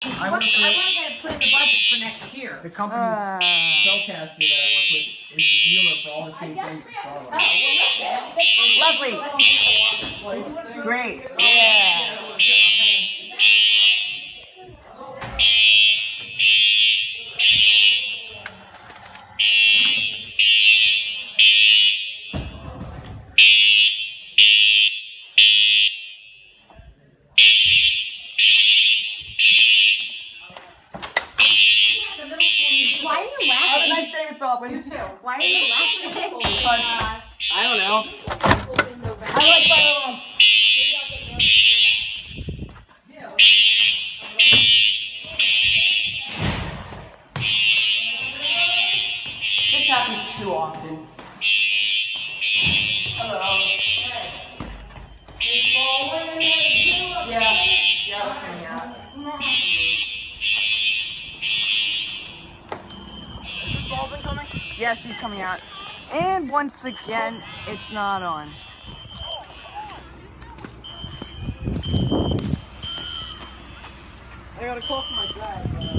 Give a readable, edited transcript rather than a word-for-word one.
I want to get it put in the budget for next year. The company Cellcaster that I work with is the dealer for all the same things as Starlight. Lovely. Great. Yeah. Why are you laughing? Have a nice day, Miss Baldwin. You too. Why are you laughing? I don't know. I like fire alarms. This happens too often. Hello. Yeah. Yeah, I'm coming out. Is Miss Baldwin coming? Yeah, she's coming out. And once again, it's not on. I got a call from my dad.